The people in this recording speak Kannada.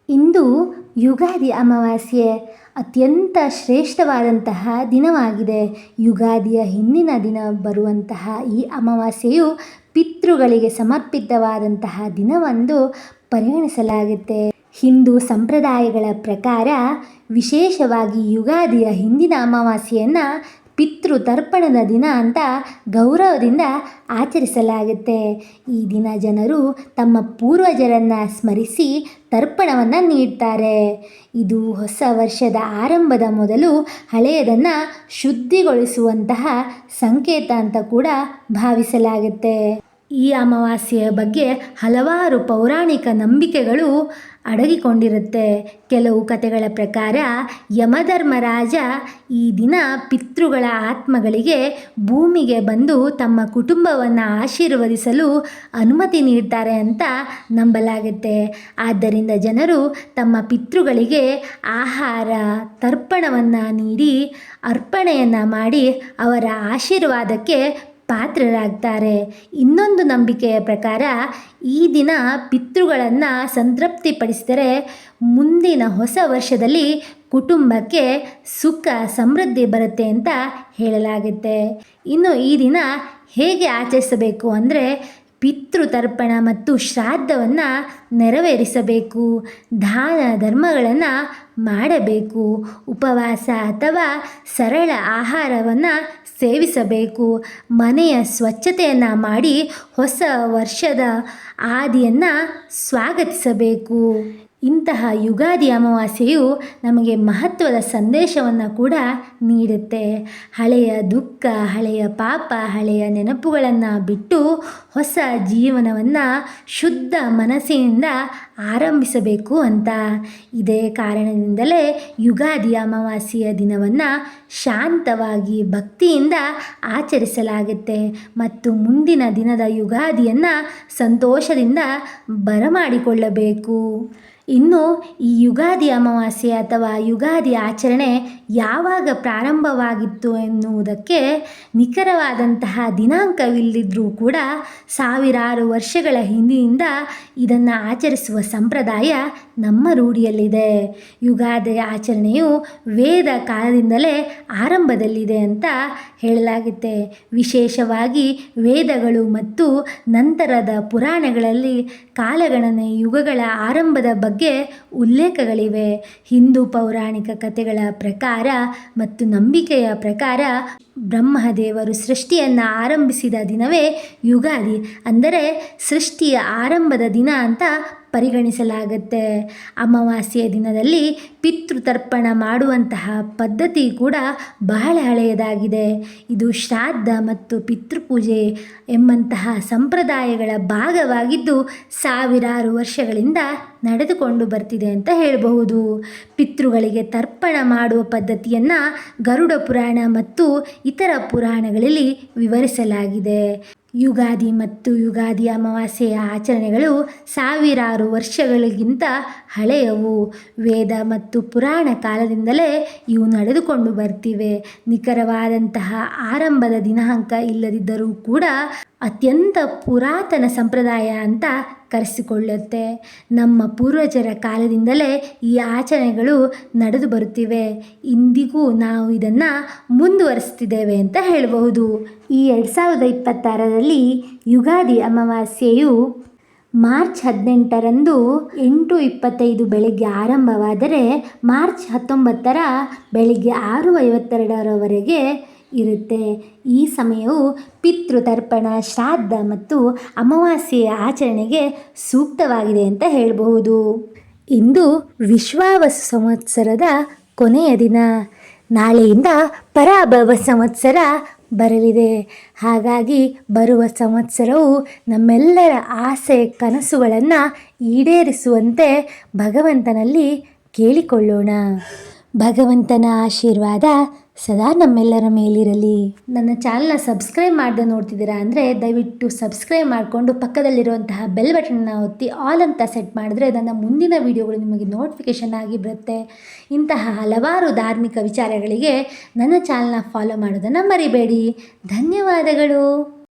ಇಂದು ಯುಗಾದಿ ಅಮಾವಾಸ್ಯೆ ಅತ್ಯಂತ ಶ್ರೇಷ್ಠವಾದಂತಹ ದಿನವಾಗಿದೆ. ಯುಗಾದಿಯ ಹಿಂದಿನ ದಿನ ಬರುವಂತಹ ಈ ಅಮಾವಾಸ್ಯೆಯು ಪಿತೃಗಳಿಗೆ ಸಮರ್ಪಿತವಾದಂತಹ ದಿನವೆಂದು ಪರಿಗಣಿಸಲಾಗುತ್ತೆ. ಹಿಂದೂ ಸಂಪ್ರದಾಯಗಳ ಪ್ರಕಾರ ವಿಶೇಷವಾಗಿ ಯುಗಾದಿಯ ಹಿಂದಿನ ಅಮಾವಾಸ್ಯೆಯನ್ನು ಪಿತೃ ತರ್ಪಣದ ದಿನ ಅಂತ ಗೌರವದಿಂದ ಆಚರಿಸಲಾಗುತ್ತೆ. ಈ ದಿನ ಜನರು ತಮ್ಮ ಪೂರ್ವಜರನ್ನು ಸ್ಮರಿಸಿ ತರ್ಪಣವನ್ನು ನೀಡ್ತಾರೆ. ಇದು ಹೊಸ ವರ್ಷದ ಆರಂಭದ ಮೊದಲು ಹಳೆಯದನ್ನು ಶುದ್ಧಿಗೊಳಿಸುವಂತಹ ಸಂಕೇತ ಅಂತ ಕೂಡ ಭಾವಿಸಲಾಗುತ್ತೆ. ಈ ಅಮಾವಾಸ್ಯೆಯ ಬಗ್ಗೆ ಹಲವಾರು ಪೌರಾಣಿಕ ನಂಬಿಕೆಗಳು ಅಡಗಿಕೊಂಡಿರುತ್ತೆ. ಕೆಲವು ಕಥೆಗಳ ಪ್ರಕಾರ ಯಮಧರ್ಮರಾಜ ಈ ದಿನ ಪಿತೃಗಳ ಆತ್ಮಗಳಿಗೆ ಭೂಮಿಗೆ ಬಂದು ತಮ್ಮ ಕುಟುಂಬವನ್ನು ಆಶೀರ್ವದಿಸಲು ಅನುಮತಿ ನೀಡ್ತಾರೆ ಅಂತ ನಂಬಲಾಗುತ್ತೆ. ಆದ್ದರಿಂದ ಜನರು ತಮ್ಮ ಪಿತೃಗಳಿಗೆ ಆಹಾರ ತರ್ಪಣವನ್ನು ನೀಡಿ ಅರ್ಪಣೆಯನ್ನು ಮಾಡಿ ಅವರ ಆಶೀರ್ವಾದಕ್ಕೆ ಪಾತ್ರರಾಗ್ತಾರೆ. ಇನ್ನೊಂದು ನಂಬಿಕೆಯ ಪ್ರಕಾರ ಈ ದಿನ ಪಿತೃಗಳನ್ನು ಸಂತೃಪ್ತಿಪಡಿಸಿದರೆ ಮುಂದಿನ ಹೊಸ ವರ್ಷದಲ್ಲಿ ಕುಟುಂಬಕ್ಕೆ ಸುಖ ಸಮೃದ್ಧಿ ಬರುತ್ತೆ ಅಂತ ಹೇಳಲಾಗುತ್ತೆ. ಇನ್ನು ಈ ದಿನ ಹೇಗೆ ಆಚರಿಸಬೇಕು ಅಂದರೆ ಪಿತೃತರ್ಪಣ ಮತ್ತು ಶ್ರಾದ್ದವನ್ನು ನೆರವೇರಿಸಬೇಕು, ದಾನ ಧರ್ಮಗಳನ್ನು ಮಾಡಬೇಕು, ಉಪವಾಸ ಅಥವಾ ಸರಳ ಆಹಾರವನ್ನು ಸೇವಿಸಬೇಕು, ಮನೆಯ ಸ್ವಚ್ಛತೆಯನ್ನು ಮಾಡಿ ಹೊಸ ವರ್ಷದ ಆದಿಯನ್ನು ಸ್ವಾಗತಿಸಬೇಕು. ಇಂತಹ ಯುಗಾದಿ ಅಮಾವಾಸ್ಯೆಯು ನಮಗೆ ಮಹತ್ವದ ಸಂದೇಶವನ್ನು ಕೂಡ ನೀಡುತ್ತೆ. ಹಳೆಯ ದುಃಖ, ಹಳೆಯ ಪಾಪ, ಹಳೆಯ ನೆನಪುಗಳನ್ನು ಬಿಟ್ಟು ಹೊಸ ಜೀವನವನ್ನು ಶುದ್ಧ ಮನಸ್ಸಿನಿಂದ ಆರಂಭಿಸಬೇಕು ಅಂತ. ಇದೇ ಕಾರಣದಿಂದಲೇ ಯುಗಾದಿ ಅಮಾವಾಸ್ಯೆಯ ದಿನವನ್ನು ಶಾಂತವಾಗಿ ಭಕ್ತಿಯಿಂದ ಆಚರಿಸಲಾಗುತ್ತೆ ಮತ್ತು ಮುಂದಿನ ದಿನದ ಯುಗಾದಿಯನ್ನು ಸಂತೋಷದಿಂದ ಬರಮಾಡಿಕೊಳ್ಳಬೇಕು. ಇನ್ನು ಈ ಯುಗಾದಿ ಅಮಾವಾಸ್ಯೆ ಅಥವಾ ಯುಗಾದಿ ಆಚರಣೆ ಯಾವಾಗ ಪ್ರಾರಂಭವಾಗಿತ್ತು ಎನ್ನುವುದಕ್ಕೆ ನಿಖರವಾದಂತಹ ದಿನಾಂಕವಿಲ್ಲದಿದ್ದರೂ ಕೂಡ ಸಾವಿರಾರು ವರ್ಷಗಳ ಹಿಂದಿನಿಂದ ಇದನ್ನು ಆಚರಿಸುವ ಸಂಪ್ರದಾಯ ನಮ್ಮ ರೂಢಿಯಲ್ಲಿದೆ. ಯುಗಾದಿ ಆಚರಣೆಯು ವೇದ ಕಾಲದಿಂದಲೇ ಆರಂಭದಲ್ಲಿದೆ ಅಂತ ಹೇಳಲಾಗುತ್ತೆ. ವಿಶೇಷವಾಗಿ ವೇದಗಳು ಮತ್ತು ನಂತರದ ಪುರಾಣಗಳಲ್ಲಿ ಕಾಲಗಣನೆ ಯುಗಗಳ ಆರಂಭದ ಬಗ್ಗೆ ಉಲ್ಲೇಖಗಳಿವೆ. ಹಿಂದೂ ಪೌರಾಣಿಕ ಕಥೆಗಳ ಪ್ರಕಾರ ಮತ್ತು ನಂಬಿಕೆಯ ಪ್ರಕಾರ ಬ್ರಹ್ಮದೇವರು ಸೃಷ್ಟಿಯನ್ನು ಆರಂಭಿಸಿದ ದಿನವೇ ಯುಗಾದಿ, ಅಂದರೆ ಸೃಷ್ಟಿಯ ಆರಂಭದ ದಿನ ಅಂತ ಪರಿಗಣಿಸಲಾಗುತ್ತೆ. ಅಮಾವಾಸ್ಯೆಯ ದಿನದಲ್ಲಿ ಪಿತೃತರ್ಪಣ ಮಾಡುವಂತಹ ಪದ್ಧತಿ ಕೂಡ ಬಹಳ ಹಳೆಯದಾಗಿದೆ. ಇದು ಶ್ರಾದ್ದ ಮತ್ತು ಪಿತೃಪೂಜೆ ಎಂಬಂತಹ ಸಂಪ್ರದಾಯಗಳ ಭಾಗವಾಗಿದ್ದು ಸಾವಿರಾರು ವರ್ಷಗಳಿಂದ ನಡೆದುಕೊಂಡು ಬರ್ತಿದೆ ಅಂತ ಹೇಳಬಹುದು. ಪಿತೃಗಳಿಗೆ ತರ್ಪಣ ಮಾಡುವ ಪದ್ಧತಿಯನ್ನು ಗರುಡ ಪುರಾಣ ಮತ್ತು ಇತರ ಪುರಾಣಗಳಲ್ಲಿ ವಿವರಿಸಲಾಗಿದೆ. ಯುಗಾದಿ ಮತ್ತು ಯುಗಾದಿ ಅಮಾವಾಸ್ಯೆಯ ಆಚರಣೆಗಳು ಸಾವಿರಾರು ವರ್ಷಗಳಿಗಿಂತ ಹಳೆಯವು. ವೇದ ಮತ್ತು ಪುರಾಣ ಕಾಲದಿಂದಲೇ ಇವು ನಡೆದುಕೊಂಡು ಬರ್ತಿವೆ. ನಿಖರವಾದಂತಹ ಆರಂಭದ ದಿನಾಂಕ ಇಲ್ಲದಿದ್ದರೂ ಕೂಡ ಅತ್ಯಂತ ಪುರಾತನ ಸಂಪ್ರದಾಯ ಅಂತ ಕರೆಸಿಕೊಳ್ಳುತ್ತೆ. ನಮ್ಮ ಪೂರ್ವಜರ ಕಾಲದಿಂದಲೇ ಈ ಆಚರಣೆಗಳು ನಡೆದು ಬರುತ್ತಿವೆ. ಇಂದಿಗೂ ನಾವು ಇದನ್ನು ಮುಂದುವರಿಸ್ತಿದ್ದೇವೆ ಅಂತ ಹೇಳಬಹುದು. ಈ 2026ರಲ್ಲಿ ಯುಗಾದಿ ಅಮಾವಾಸ್ಯೆಯು ಮಾರ್ಚ್ 18ರಂದು 8:25 ಬೆಳಗ್ಗೆ ಆರಂಭವಾದರೆ ಮಾರ್ಚ್ 19ರ ಬೆಳಗ್ಗೆ 6:52ರವರೆಗೆ ಇರುತ್ತೆ. ಈ ಸಮಯವು ಪಿತೃತರ್ಪಣ, ಶ್ರಾದ್ದ ಮತ್ತು ಅಮಾವಾಸ್ಯೆಯ ಆಚರಣೆಗೆ ಸೂಕ್ತವಾಗಿದೆ ಅಂತ ಹೇಳಬಹುದು. ಇಂದು ವಿಶ್ವಾವಸು ಸಂವತ್ಸರದ ಕೊನೆಯ ದಿನ. ನಾಳೆಯಿಂದ ಪರಾಭವ ಸಂವತ್ಸರ ಬರಲಿದೆ. ಹಾಗಾಗಿ ಬರುವ ಸಂವತ್ಸರವು ನಮ್ಮೆಲ್ಲರ ಆಸೆ ಕನಸುಗಳನ್ನು ಈಡೇರಿಸುವಂತೆ ಭಗವಂತನಲ್ಲಿ ಕೇಳಿಕೊಳ್ಳೋಣ. ಭಗವಂತನ ಆಶೀರ್ವಾದ ಸದಾ ನಮ್ಮೆಲ್ಲರ ಮೇಲಿರಲಿ. ನನ್ನ ಚಾನಲ್ನ ಸಬ್ಸ್ಕ್ರೈಬ್ ಮಾಡದೆ ನೋಡ್ತಿದ್ದೀರಾ ಅಂದರೆ ದಯವಿಟ್ಟು ಸಬ್ಸ್ಕ್ರೈಬ್ ಮಾಡಿಕೊಂಡು ಪಕ್ಕದಲ್ಲಿರುವಂತಹ ಬೆಲ್ ಬಟನ್ನ ಒತ್ತಿ ಆಲ್ ಅಂತ ಸೆಟ್ ಮಾಡಿದ್ರೆ ನನ್ನ ಮುಂದಿನ ವಿಡಿಯೋಗಳು ನಿಮಗೆ ನೋಟಿಫಿಕೇಷನ್ ಆಗಿ ಬರುತ್ತೆ. ಇಂತಹ ಹಲವಾರು ಧಾರ್ಮಿಕ ವಿಚಾರಗಳಿಗೆ ನನ್ನ ಚಾನಲ್ನ ಫಾಲೋ ಮಾಡೋದನ್ನು ಮರಿಬೇಡಿ. ಧನ್ಯವಾದಗಳು.